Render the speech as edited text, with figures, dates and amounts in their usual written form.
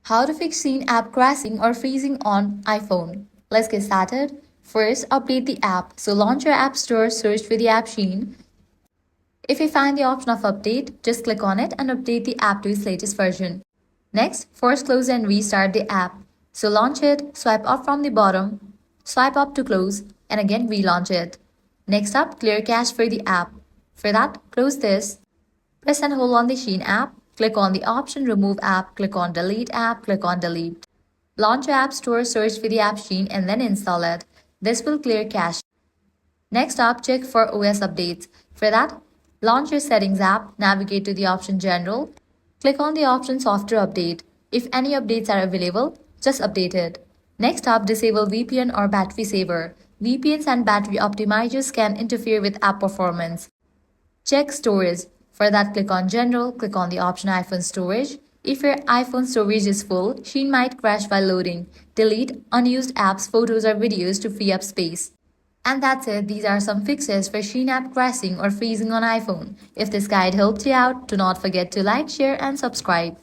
How to fix SHEIN app crashing or freezing on iPhone. Let's get started. First, update the app. So launch your app store, search for the app SHEIN. If you find the option of update, just click on it and update the app to its latest version. Next, force close and restart the app. So launch it, swipe up from the bottom, swipe up to close, and again relaunch it. Next up, clear cache for the app. For that, close this. Press and hold on the SHEIN app. Click on the option Remove App, click on Delete App, click on Delete. Launch your app store, search for the app SHEIN and then install it. This will clear cache. Next up, check for OS updates. For that, launch your Settings app, navigate to the option General. Click on the option Software Update. If any updates are available, just update it. Next up, disable VPN or battery saver. VPNs and battery optimizers can interfere with app performance. Check storage. For that, click on General, click on the option iPhone Storage. If your iPhone storage is full, SHEIN might crash while loading. Delete unused apps, photos, or videos to free up space. And that's it. These are some fixes for SHEIN app crashing or freezing on iPhone. If this guide helped you out, do not forget to like, share, and subscribe.